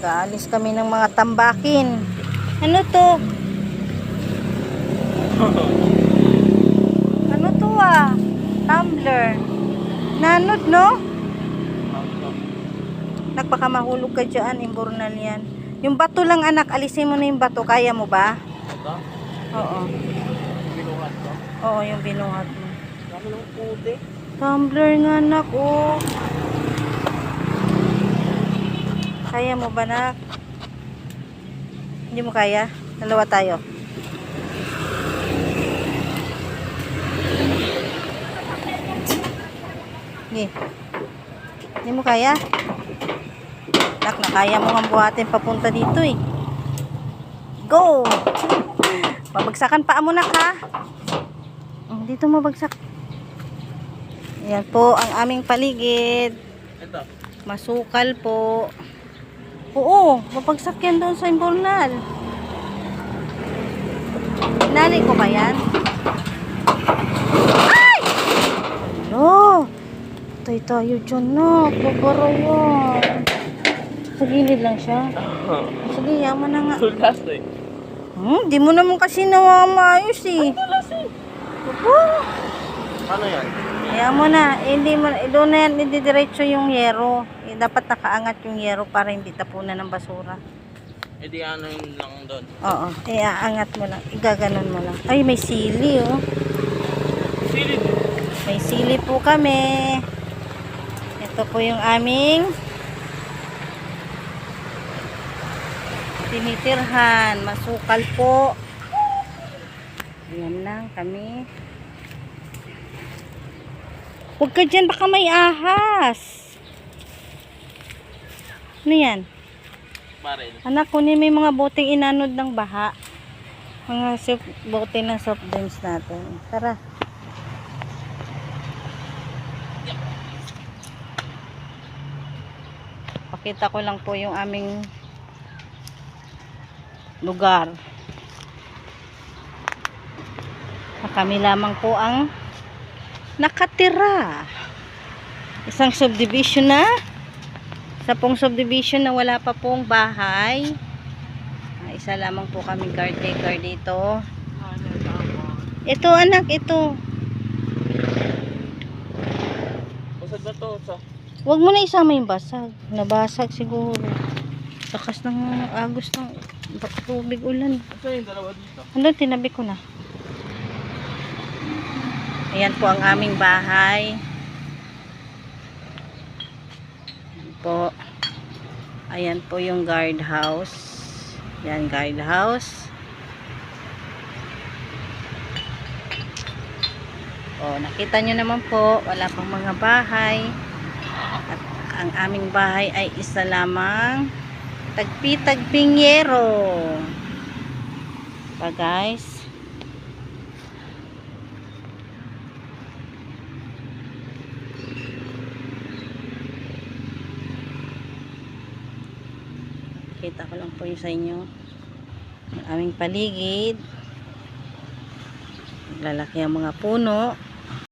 Mag-aalis kami ng mga tambakin. Ano to? Ano to ah? Tumbler. Nanod, no? Baka mahulog ka dyan, imbornal yan. Yung bato lang anak, alisin mo na yung bato. Kaya mo ba? Ito? Oo. Binuhat ko? Oo, yung binuhat mo. Dami ng puti. Tumbler nga anak, oh. Kaya mo ba nak? Hindi mo kaya? Dalawa tayo. Hindi. Hindi mo kaya? Nak, nakaya mo ang buhatin papunta dito eh. Go! Mabagsakan pa mo nak ha? Dito mabagsak. Ayan po ang aming paligid. Ito? Masukal po. Oo, mapagsak yan doon sa imbornal. Inali ko ba yan? Ay! Hello! Tay tayo dyan na. Babara yan. Sa gilid lang siya. Sige, yaman na nga. Sultas eh. Di mo naman kasi maayos eh. Ano yan? Kaya mo na, hindi mo, doon na yan, hindi diretso yung yero. Dapat nakaangat yung yero para hindi tapunan ng basura. E di ano yun lang doon? Oo, aangat mo lang, igaganon mo lang. Ay, may sili oh. Silid. May sili po kami. Ito po yung aming tinitirhan. Masukal po. Ayan lang kami. Huwag ka dyan, baka may ahas. Ano yan? Baril. Anak, kunin may mga boteng inanod ng baha. Mga bote ng soft drinks natin. Tara. Pakita ko lang po yung aming lugar. Kami lamang po ang nakatira. Isang subdivision na. Sa pong subdivision na wala pa pong bahay. Isa lamang po kami caretaker dito. Ito anak, ito. Basag na to. Huwag mo na isama yung basag. Nabasag siguro. Lakas ng agos ng tubig ulan. Ito yung dalawa dito. Ano, tinabi ko na. Ayan po ang aming bahay. Po. Ayan po yung guard house. Yan, guard house. O, nakita nyo naman po, wala pang mga bahay. At ang aming bahay ay isa lamang tagpi-tagping yero. Pa guys. Kita ko lang po yung sa inyo ang aming paligid. Lalaki ang mga puno.